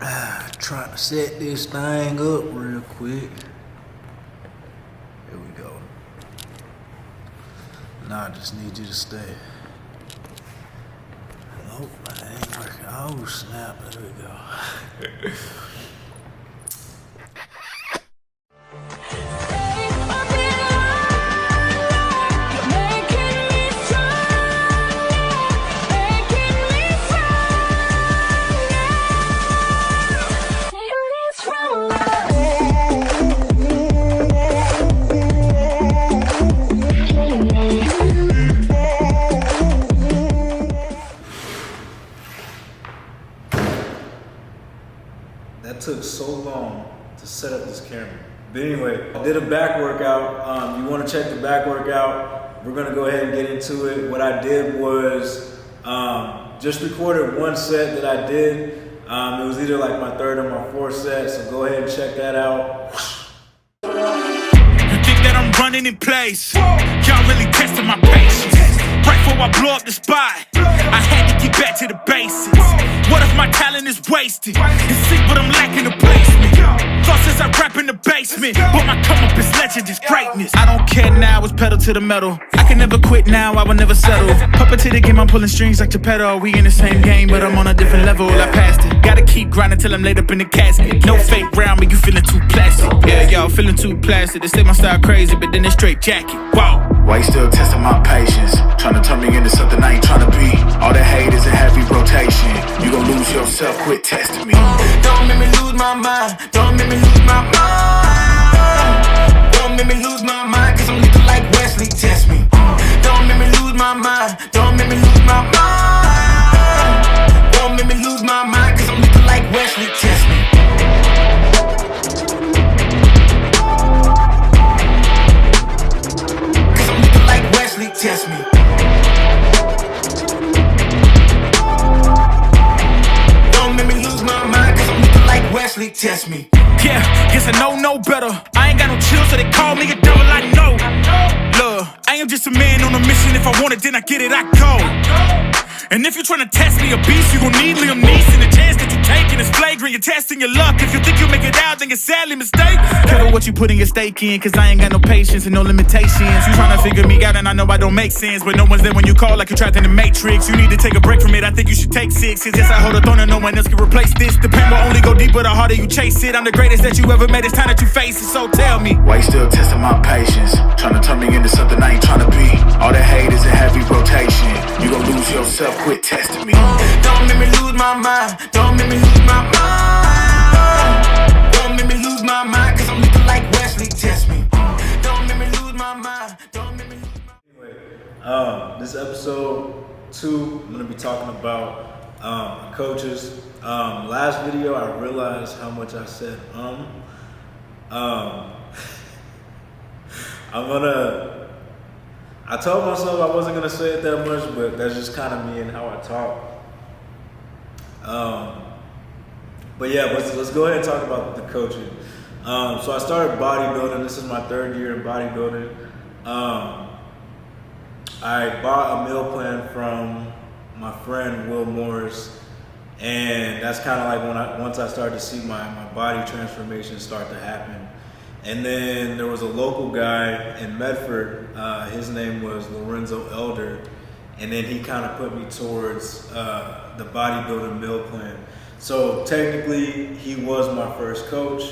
Trying to set this thing up real quick. Here we go. Now I just need you to stay. Nope, that ain't working. Oh snap, there we go. That took so long to set up this camera. But anyway, I did a back workout. You want to check the back workout. We're gonna go ahead and get into it. What I did was just recorded one set that I did. It was either like my third or my fourth set, so go ahead and check that out. You think that I'm running in place? Y'all really testing my patience. Right before I blow up the spot, I had to get back to the basics. What if my talent is wasted? It's sick, but I'm lacking the placement. Thought since I rap in the basement, but my come up is legend, is greatness. I don't care now, it's pedal to the metal. I can never quit now, I will never settle. Puppet to the game, I'm pulling strings like Geppetto. We in the same game, but I'm on a different level. I passed it. Gotta keep grinding till I'm laid up in the casket. No fake round me, you feeling too plastic. Yeah, y'all feeling too plastic. They say my style crazy, but then it's straight jacket. Wow. Why you still testing my patience? Trying to turn me into something I ain't trying to be. All that hate is a heavy rotation. You gon' lose yourself, quit testing me. Don't make me lose my mind. Don't make me lose my mind. Don't make me lose my mind, cause I'm looking like Wesley, test me. Don't make me lose my mind. Don't make me lose my mind. Don't make me lose my mind, cause I'm looking like Wesley, test me. Cause I'm looking like Wesley, test me. Don't make me lose my mind, cause I'm looking like Wesley, test me. Yeah, guess I know no better. I ain't got no chill, so they call me a devil, I know. Look, I am just a man on a mission. If I want it, then I get it, I go. And if you're trying to test me a beast, you gon' need Liam Neeson. The chance that you're taking is flagrant. You're testing your luck. If you think you'll make it out, then you're sadly mistaken. Careful what you putting your stake in, cause I ain't got no patience and no limitations. You trying to figure me out and I know I don't make sense, but no one's there when you call like you're trapped in the Matrix. You need to take a break from it, I think you should take 6. Cause yes, I hold a throne and no one else can replace this. The pain will only go deeper the harder you chase it. I'm the greatest that you ever made, it's time that you face it, so tell me. Why you still testing my patience? Trying to turn me into something I ain't trying to be. All that hate is a heavy rotation. You gon' lose yourself, quit testing me. Don't make me lose my mind. Don't make me lose my mind. Don't make me lose my mind, cause I'm looking like Wesley, test me. Don't make me lose my mind. Don't make me lose my mind. Anyway, this episode 2, I'm gonna be talking about coaches. Last video, I realized how much I said I told myself I wasn't gonna say it that much, but that's just kind of me and how I talk. But yeah, let's go ahead and talk about the coaching. So I started bodybuilding. This is my 3rd year in bodybuilding. I bought a meal plan from my friend Will Morse, and that's kind of like once I started to see my body transformation start to happen. And then there was a local guy in Medford, his name was LORENZO ELDER, and then he kind of put me towards the bodybuilding meal plan. So technically, he was my first coach.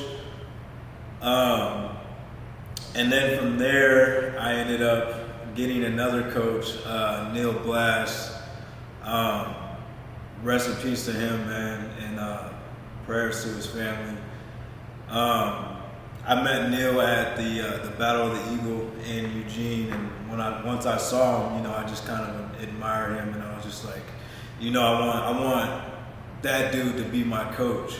And then from there, I ended up getting another coach, Neil Glass. Rest in peace to him, man, and prayers to his family. I met Neil at the Battle of the Eagle in Eugene, and once I saw him, I just kind of admired him, and I was just like, I want that dude to be my coach.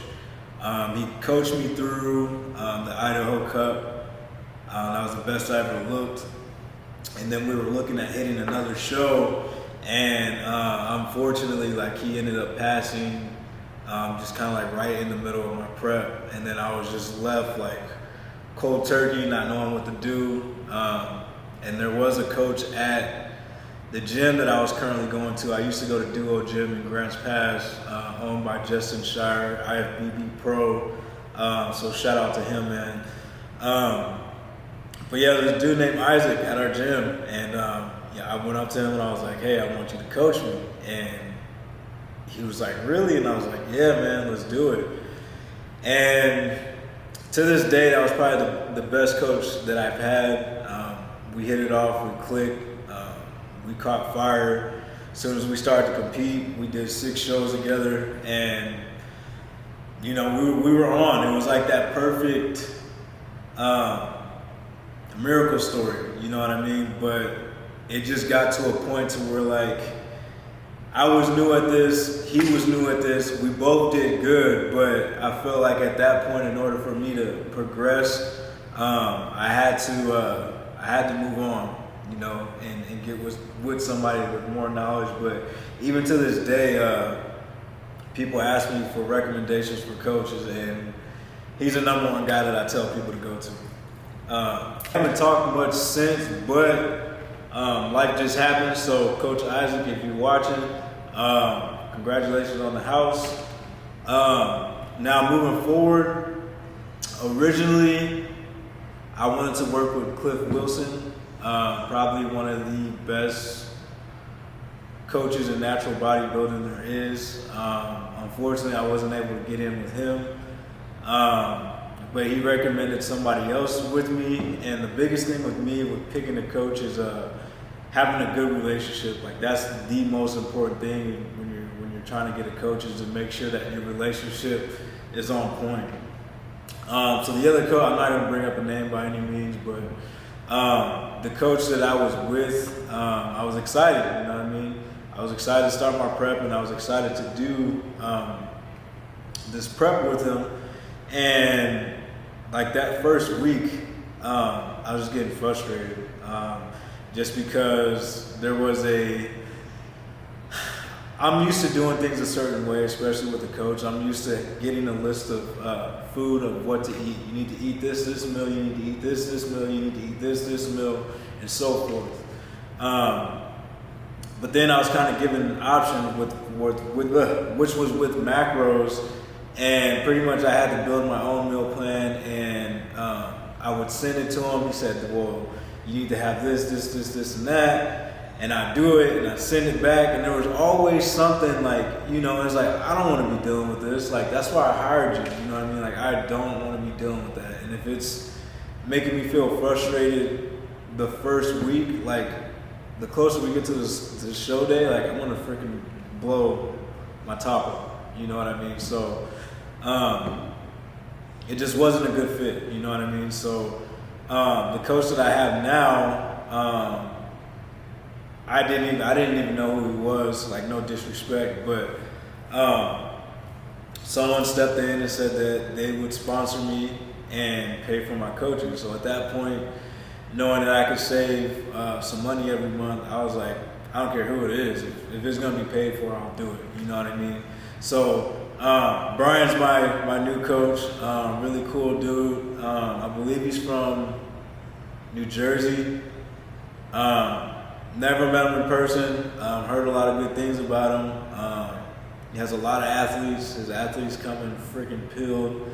He coached me through the Idaho Cup. That was the best I ever looked. And then we were looking at hitting another show, and unfortunately, he ended up passing, just kind of right in the middle of my prep, and then I was just left cold turkey, not knowing what to do. And there was a coach at the gym that I was currently going to, I used to go to Duo Gym in Grants Pass, owned by Justin Shire, IFBB Pro. So shout out to him, man. But yeah, there's a dude named Isaac at our gym, and I went up to him and I was like, hey, I want you to coach me. And he was like, really? And I was like, yeah, man, let's do it. And to this day, that was probably the best coach that I've had. We hit it off, we clicked, we caught fire. As soon as we started to compete, we did 6 shows together, and you know, we were on. It was like that perfect miracle story, you know what I mean? But it just got to a point to where, like, I was new at this, he was new at this, we both did good, but I felt like at that point, in order for me to progress, I had to move on, you know, and get with somebody with more knowledge. But even to this day, people ask me for recommendations for coaches, and he's the #1 guy that I tell people to go to. I haven't talked much since, but life just happened. So Coach Isaac, if you're watching, congratulations on the house. Now moving forward, originally I wanted to work with Cliff Wilson, probably one of the best coaches in natural bodybuilding there is. Unfortunately, I wasn't able to get in with him, but he recommended somebody else with me. And the biggest thing with me with picking a coach is having a good relationship. Like, that's the most important thing when you're trying to get a coach, is to make sure that your relationship is on point. So the other coach, I'm not going to bring up a name by any means, but the coach that I was with, I was excited, you know what I mean? I was excited to start my prep, and I was excited to do this prep with him. And like that first week, I was just getting frustrated, just because there was I'm used to doing things a certain way, especially with a coach. I'm used to getting a list of food of what to eat. You need to eat this meal, you need to eat this meal, you need to eat this meal, and so forth. But then I was kind of given an option which was with macros, and pretty much I had to build my own meal plan, and I would send it to him. He said, well, you need to have this, and that. And I do it, and I send it back, and there was always something like, you know, it's like, I don't want to be dealing with this. Like, that's why I hired you, you know what I mean? Like, I don't want to be dealing with that. And if it's making me feel frustrated the first week, like, the closer we get to this show day, like, I'm going to freaking blow my top off, you know what I mean? So, it just wasn't a good fit, you know what I mean? So, the coach that I have now, I didn't even know who he was, like, no disrespect, but someone stepped in and said that they would sponsor me and pay for my coaching. So at that point, knowing that I could save some money every month, I was like, I don't care who it is. If it's gonna be paid for, I'll do it. You know what I mean? So Brian's my new coach, really cool dude. I believe he's from New Jersey. Never met him in person, heard a lot of good things about him. He has a lot of athletes. His athletes come in freaking peeled.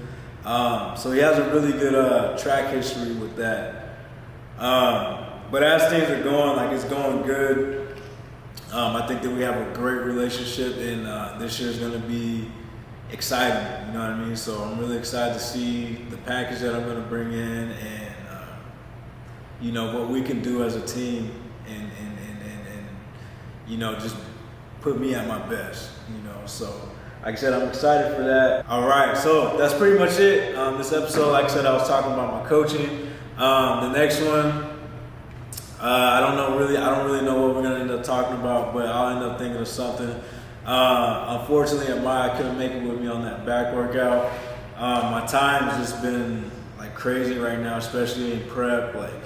So he has a really good track history with that. But as things are going, like, it's going good. I think that we have a great relationship, and this year's gonna be exciting, you know what I mean? So I'm really excited to see the package that I'm gonna bring in, and you know, what we can do as a team, and you know, just put me at my best, you know. So like I said, I'm excited for that. All right, so that's pretty much it. This episode, like I said, I was talking about my coaching. The next one, I don't really know what we're gonna end up talking about, but I'll end up thinking of something. Unfortunately, Amaya couldn't make it with me on that back workout. My time's just been like crazy right now, especially in prep. Like,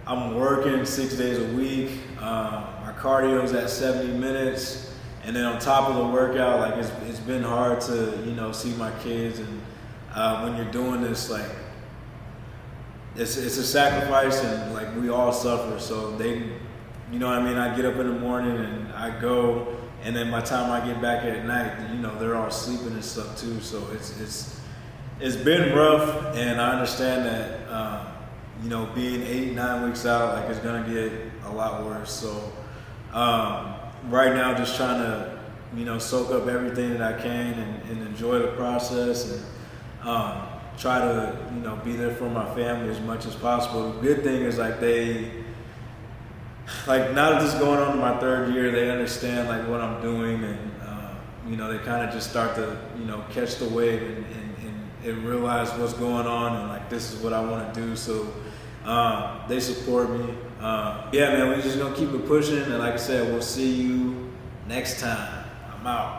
I'm working 6 days a week. My cardio's at 70 minutes. And then on top of the workout, like, it's been hard to, you know, see my kids. And when you're doing this, like, it's a sacrifice, and like, we all suffer. So you know what I mean, I get up in the morning and I go, and then by the time I get back at night, you know, they're all sleeping and stuff too. So it's been rough, and I understand that, you know, being 8-9 weeks out, like, it's gonna get a lot worse. So right now, just trying to, you know, soak up everything that I can and enjoy the process, and try to, you know, be there for my family as much as possible. The good thing is, like, now that this is going on to my 3rd year, they understand, like, what I'm doing, and you know, they kind of just start to, you know, catch the wave and realize what's going on, and, like, this is what I want to do. So they support me. Yeah, man, we're just gonna keep it pushing, and like I said, we'll see you next time. I'm out.